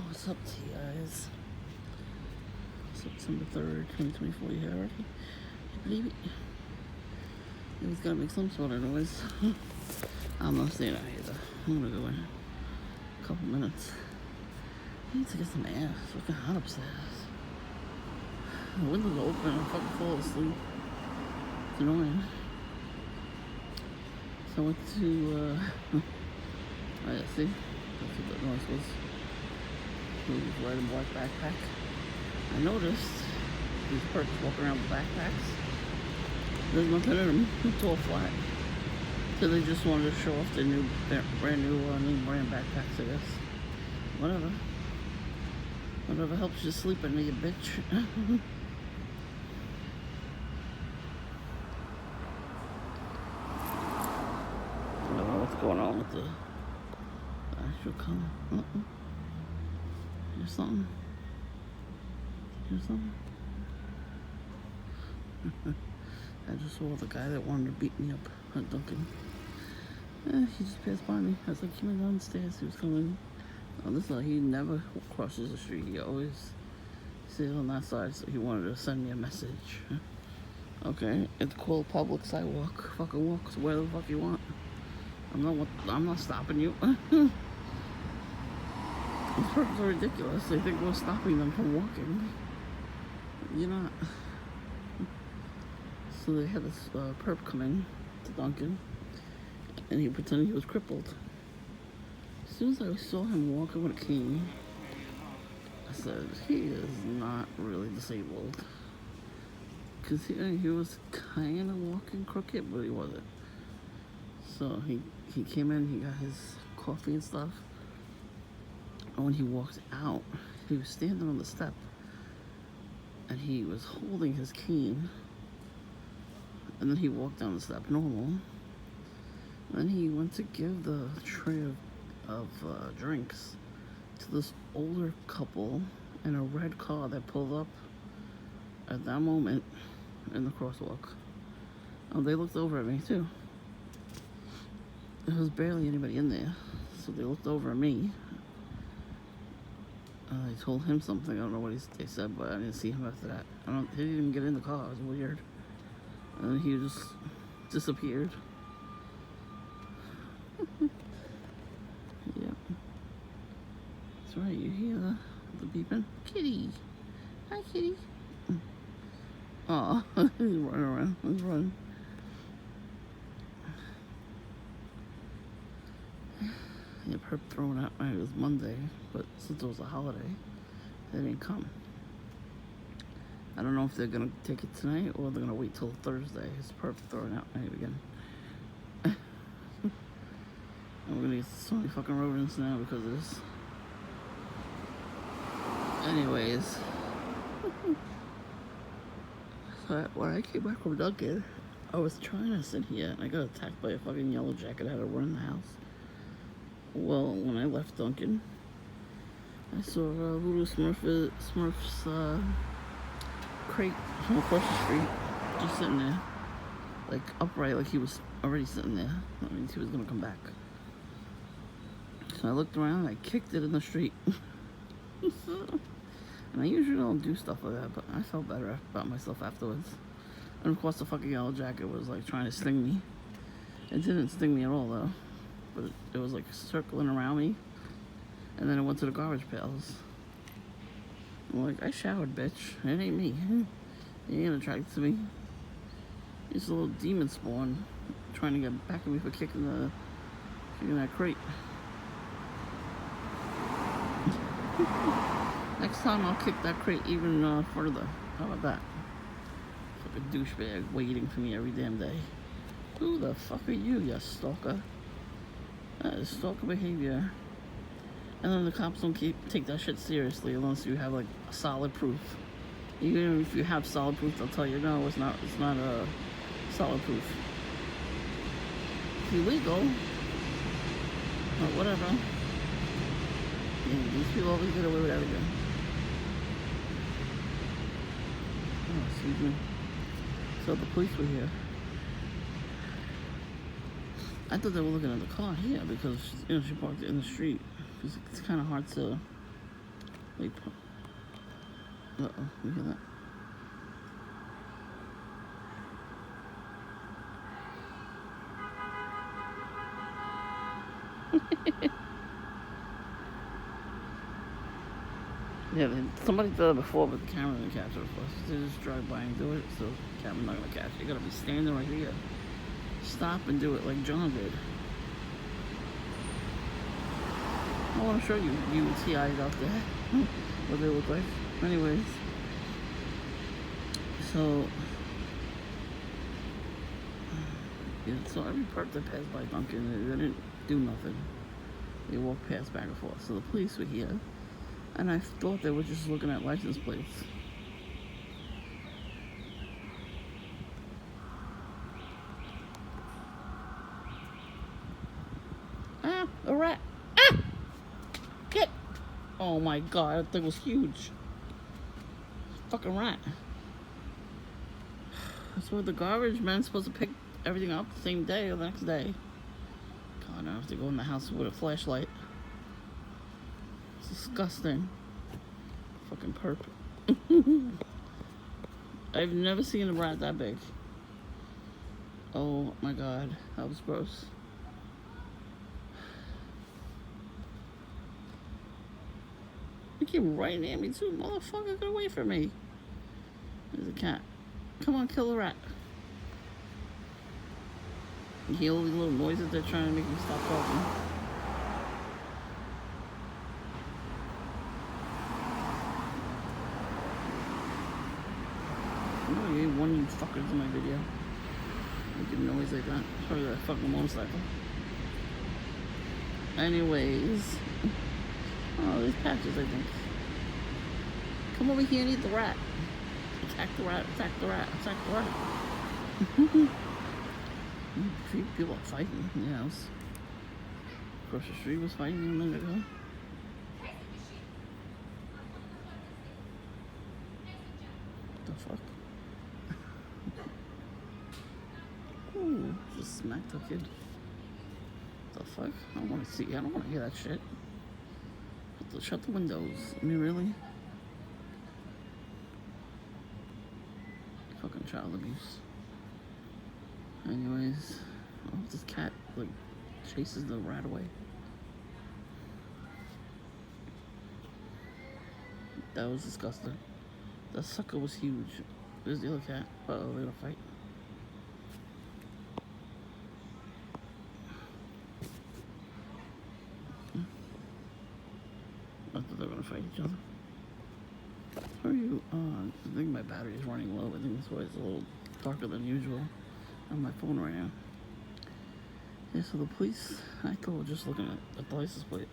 What's up to you guys? September 3rd, 2024 here already. You believe it? It was gotta make some sort of noise. I'm not staying out here though. I'm gonna go in a couple minutes. I need to get some air. It's fucking hot upstairs. The windows are open. I'm fucking fall asleep. It's annoying. So I went to, oh yeah, see? That's what that noise was. He was riding a black backpack. I noticed these perks walking around with backpacks. There's nothing in them. It's all flat. So they just wanted to show off their new, brand new name brand backpacks, I guess. Whatever. Whatever helps you sleep at night, you bitch. I don't know what's going on with the actual color. Here's something. Here's something. I just saw the guy that wanted to beat me up at Dunkin'. He just passed by me. I was like, he went downstairs. He was coming. Oh, this is he never crosses the street. He always stays on that side. So he wanted to send me a message. Okay, it's called public sidewalk. Fucking walk where the fuck you want. I'm not stopping you. These perps are ridiculous. They think we're stopping them from walking. You're not. So they had this perp come in to Dunkin', and he pretended he was crippled. As soon as I saw him walking with a cane, I said, he is not really disabled. Because he was kind of walking crooked, but he wasn't. So he came in, he got his coffee and stuff. And when he walked out, he was standing on the step, and he was holding his cane. And then he walked down the step normal. Then he went to give the tray of drinks to this older couple in a red car that pulled up at that moment in the crosswalk. Oh, they looked over at me too. There was barely anybody in there, so they looked over at me. I told him something. I don't know what they said, but I didn't see him after that. He didn't even get in the car. It was weird. And then he just disappeared. Yeah. That's right. You hear the beeping? Kitty. Hi, kitty. Oh, he's running around. He's running. Yeah, perp throwing out. It was Monday, but since it was a holiday, they didn't come. I don't know if they're gonna take it tonight or they're gonna wait till Thursday. His perp throwing out night again. I'm gonna get so many fucking rodents now because of this. Anyways, so when I came back from Dunkin', I was trying to sit here and I got attacked by a fucking yellow jacket. I had to run in the house. Well, when I left Dunkin', I saw Voodoo Smurf's crate from across the street, just sitting there, like upright, like he was already sitting there. That means he was gonna come back. So I looked around and I kicked it in the street. And I usually don't do stuff like that, but I felt better about myself afterwards. And of course the fucking yellow jacket was like trying to sting me. It didn't sting me at all though, but it was like circling around me. And then it went to the garbage pails. I'm like, I showered, bitch. It ain't me. You ain't attracted to me. It's a little demon spawn trying to get back at me for kicking that crate. Next time I'll kick that crate even further. How about that? Fucking douchebag waiting for me every damn day. Who the fuck are you, you stalker? That is stalker behavior. And then the cops don't take that shit seriously unless you have like solid proof. Even if you have solid proof, they'll tell you no, it's not solid proof. It's illegal, but whatever. Yeah, these people always get away with everything. Oh, excuse me. So the police were here. I thought they were looking at the car here because she parked it in the street. It's kind of hard to Like, uh-oh, you hear that? Yeah, somebody did it before, but the camera didn't catch it, of course. They just drive by and do it, so the camera's not gonna catch it. You gotta be standing right here. Stop and do it like John did. I want to show you UTIs out there, what they look like. Anyways, so yeah, so every perp that passed by Dunkin', they didn't do nothing. They walked past back and forth. So the police were here, and I thought they were just looking at license plates. Ah, a rat! Ah! Get! Oh my god, that thing was huge. Fucking rat. That's where the garbage man's supposed to pick everything up the same day or the next day. God, I have to go in the house with a flashlight. It's disgusting. Fucking perp. I've never seen a rat that big. Oh my god, that was gross. He came right at me too. Motherfucker, get away from me. There's a cat. Come on, kill the rat. You hear all these little noises they're trying to make me stop talking. No, you ain't one of you fuckers in my video. Making noise like that. Probably that fucking motorcycle. Anyways. Oh, there's patches, I think. Come over here and eat the rat. Attack the rat, attack the rat, attack the rat. People are fighting in the house. Across the street was fighting a minute ago. What the fuck? Ooh, just smacked a kid. What the fuck? I don't want to see. I don't want to hear that shit. Shut the windows. I mean, really? Fucking child abuse. Anyways, I hope this cat, like, chases the rat away. That was disgusting. That sucker was huge. There's the other cat. Uh-oh, they're gonna fight. I thought they were gonna fight each other. How are you? I think my battery is running low. I think that's why it's a little darker than usual on my phone right now. Yeah, so the police, I thought we were just looking at the license plate.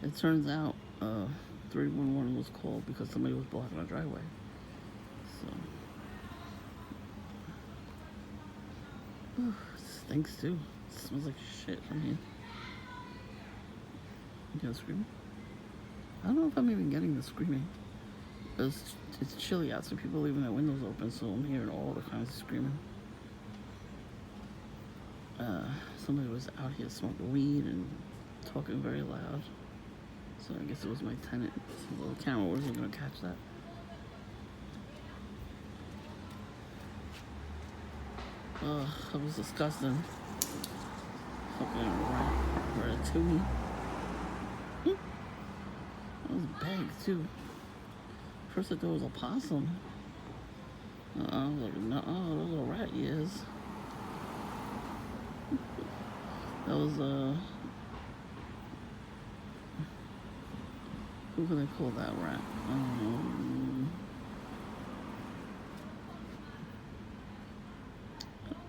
It turns out 311 was called because somebody was blocking our driveway. So, it stinks too. It smells like shit from here. You guys screaming? I don't know if I'm even getting the screaming. It's chilly out, so people are leaving their windows open, so I'm hearing all the kinds of screaming. Somebody was out here smoking weed and talking very loud. So I guess it was my tenant. So the camera wasn't gonna catch that. Ugh, that was disgusting. Fucking ratatouille. That was big too. First I thought it was a possum. I was like, no, those are rat ears. That was who can they call that rat?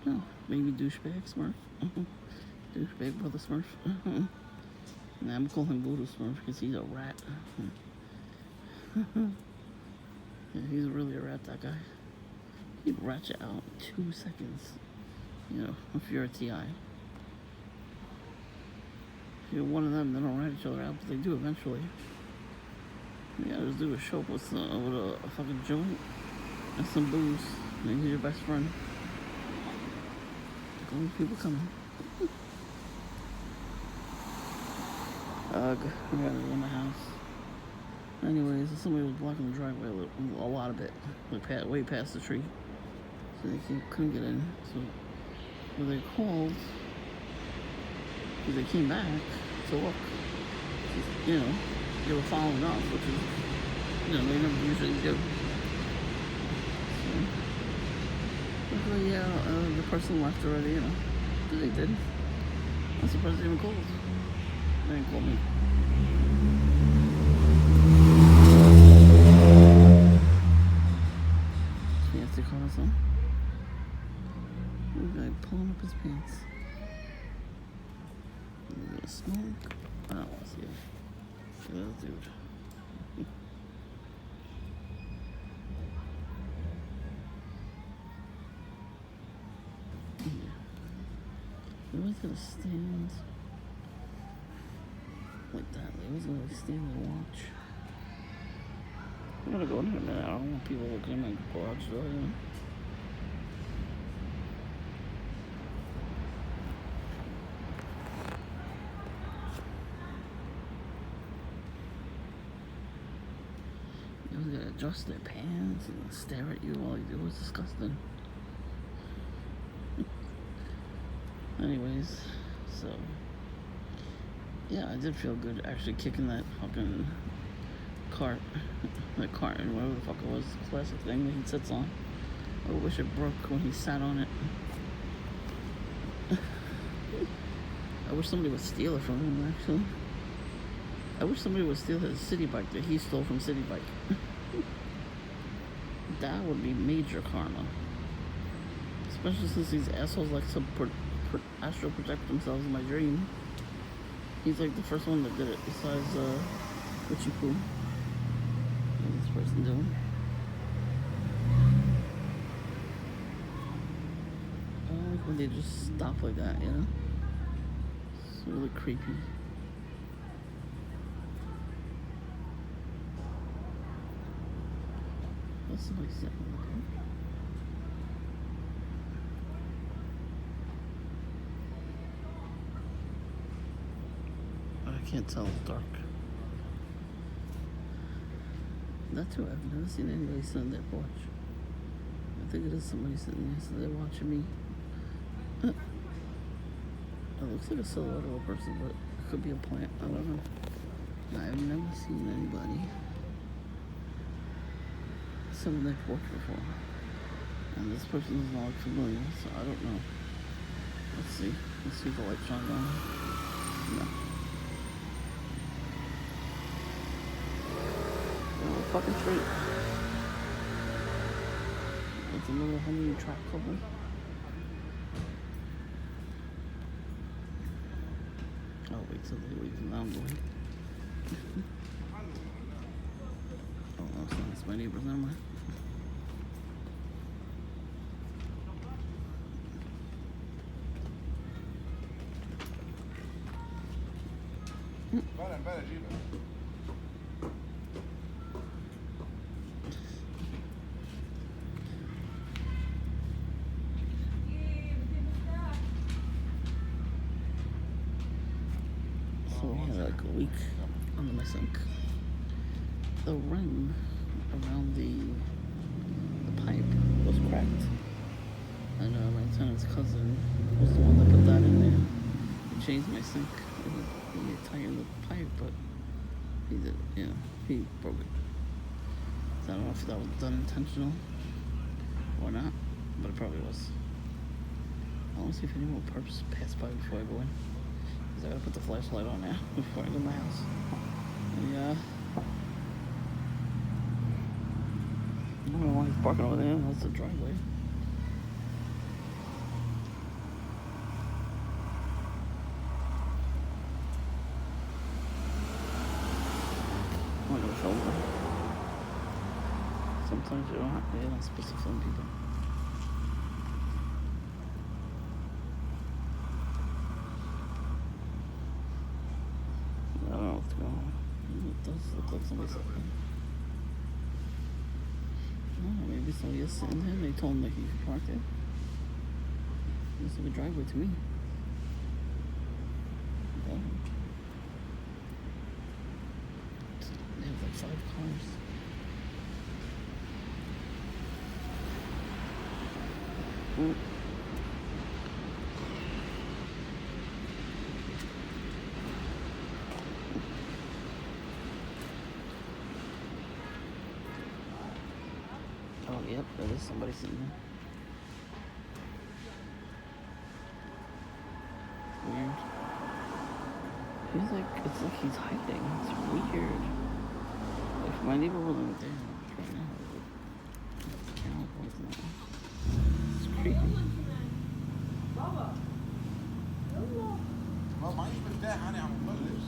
No, maybe douchebag Smurf. Douchebag brother Smurf. Nah, I'm calling him Voodoo Smurf because he's a rat. Yeah, he's really a rat, that guy. He'd rat you out in 2 seconds. You know, if you're a TI. If you're one of them, they don't rat each other out, but they do eventually. Yeah, just do a show up with a fucking joint and some booze. And he's your best friend. Only people coming. Ugh, we gotta go in the house. Anyways, somebody was blocking the driveway a lot of it, like way past the tree, so they couldn't get in. So when they called, because they came back to look, you know, they were following up, which is, they never usually do. So, luckily, the person left already, they did. I'm surprised they even called. They didn't call me. Fancy car, son. This guy pulling up his pants. You gonna smoke? I don't want to see it. Yeah, dude. They always gonna stand like that. They always gonna stand and watch. I'm gonna go in here a minute. I don't want people looking in my garage door, They always gotta adjust their pants and stare at you while they do it. It's disgusting. Anyways, so yeah, I did feel good actually kicking that fucking cart, that carton, whatever the fuck it was, the classic thing that he sits on. I wish it broke when he sat on it. I wish somebody would steal it from him, actually. I wish somebody would steal his city bike that he stole from City Bike. That would be major karma. Especially since these assholes like to astral project themselves in my dream. He's like the first one that did it, besides Richie Poo. What's this person doing? I don't like when they just stop like that, It's really creepy. What's somebody sitting on I can't tell, it's dark. That too, I've never seen anybody sit on their porch. I think it is somebody sitting there, so they're watching me. It looks like a silhouette of a person, but it could be a plant, I don't know. I've never seen anybody sit on their porch before. And this person does not look familiar, so I don't know. Let's see if the light shines on. No. Fucking straight. It's another honey trap couple. I'll wait till they leave and I'm going. Oh, that's my neighbors, never mind. So we had like a leak under my sink. The ring around the pipe was cracked. And my tenant's cousin was the one that put that in there. He changed my sink. He tightened the pipe, but he did, he broke it. So I don't know if that was done intentional or not, but it probably was. I want to see if any more perps pass by before I go in. Because I gotta put the flashlight on now before I go in my house. And I don't know why he's parking over there. That's the driveway. I'm gonna film them. Sometimes you're not supposed to film people. I don't know what's going on. It does look like somebody's sitting. Oh, maybe somebody is sitting there and they told him that he could park there. Looks like a driveway to me. Yeah. They have like 5 cars. Mm. Oh, yep, there is somebody sitting there. Weird. It's like he's hiding. It's weird. If my neighbor wasn't there right now, it's creepy. ما معيش مفتاح انا عم ببلش